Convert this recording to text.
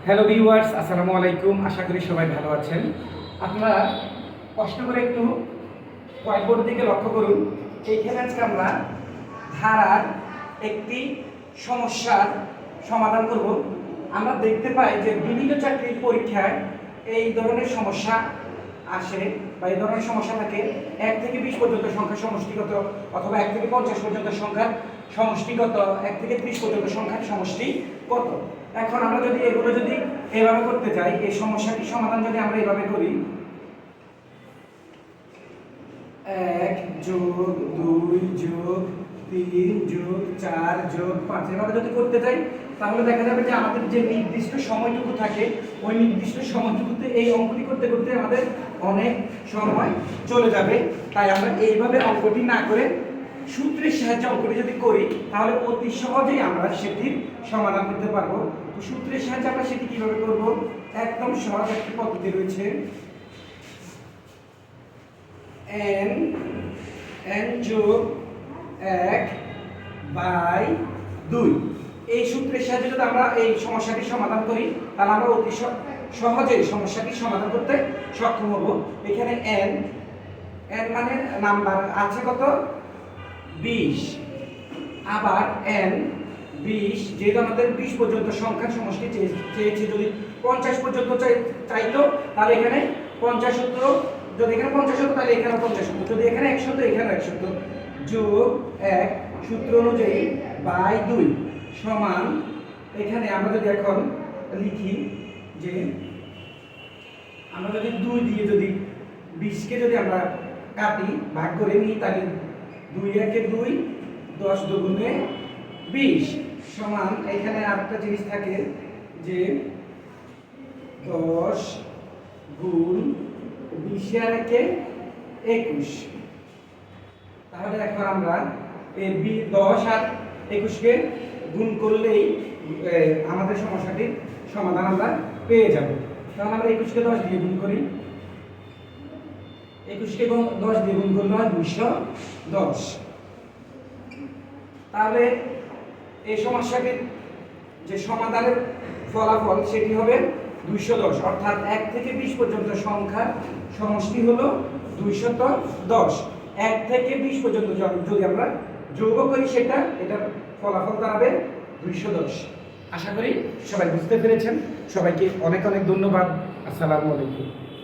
Hello viewers, আসসালামু আলাইকুম। আশা করি সবাই ভালো আছেন। আপনারা কষ্ট করে একটু হোয়াইটবোর্ডের দিকে লক্ষ্য করুন। এইখানে আজকে আমরা ধারার একটি সমস্যার সমাধান করব। আমরা দেখতে পাই যে বিভিন্ন চাকরির পরীক্ষায় এই ধরনের সমস্যা আসে বা এই ধরনের সমস্যা থাকে। 1 থেকে 20 পর্যন্ত সংখ্যা সমষ্টিগত, অথবা 1 থেকে 50 পর্যন্ত সংখ্যার সমষ্টিগত, 1 থেকে 30 পর্যন্ত সংখ্যার সমষ্টি কত। এখন আমরা যদি এগুলো এভাবে করতে চাই, এই সমস্যাটির সমাধান যদি আমরা এভাবে করি, 1 যোগ 2 যোগ 3 যোগ 4 যোগ 5 এভাবে যদি করতে চাই, তাহলে দেখা যাবে যে আমাদের যে নির্দিষ্ট সময়টুকু থাকে, ওই নির্দিষ্ট সময়টুকুতে এই অঙ্কটি করতে করতে আমাদের অনেক সময় চলে যাবে। তাই আমরা এইভাবে অঙ্কটি না করে সূত্রের সাহায্যে অঙ্কটি যদি করি, তাহলে অতি সহজেই আমরা সেটির সমাধান করতে পারবো। তো সূত্রের সাহায্যে আমরা সেটি কিভাবে করব? একদম সহজ একটি পদ্ধতি রয়েছে। n যোগ 1/2 এই সূত্রের সাহায্যে যদি আমরা এই সমস্যাটি সমাধান করি, তাহলে আমরা অতি সহজেই সমস্যাটি সমাধান করতে সক্ষম হব। এখানে n মানে নাম্বার আছে কত? 20। আবার n 20, যেহেতু আমাদের 20 পর্যন্ত সংখ্যার সমষ্টি চেয়েছে, যদি 50 পর্যন্ত চাইতো, তাহলে এখানে 50 সূত্র, যদি এখানে 50 হতো তাহলে এখানে 50 হতো, যদি এখানে 100 হতো এখানে 100 হতো, যোগ 1 সূত্র অনুযায়ী বাই 2 সমান, এখানে আমরা যদি এখন লিখি যে আমরা যদি 2 দিয়ে যদি 20 কে যদি আমরা কাটি, ভাগ করে নিই, তাহলে 2 একে 2, 10 দুগুণে 20 সমান, এখানে আরেকটা জিনিস থাকে যে 10 গুণ 20 আর একে 21। তাহলে এখন আমরা এই 10 আর 21 কে গুণ করলেই আমাদের সমস্যাটির সমাধান আমরা পেয়ে যাব। তাহলে আমরা 21 কে 10 দিয়ে গুণ করি, 21 কে 10 দিয়ে গুণ করলে হয় 210। তাহলে এই সমস্যাটির যে সমাধানের ফলাফল সেটি হবে 210, অর্থাৎ 1 থেকে 20 পর্যন্ত সংখ্যার সমষ্টি হলো 210। 1 থেকে 20 পর্যন্ত যদি আমরা যোগ করি, এটার ফলাফল দাঁড়াবে 210। আশা করি সবাই বুঝতে পেরেছেন। সবাইকে অনেক অনেক ধন্যবাদ। আসসালামু আলাইকুম।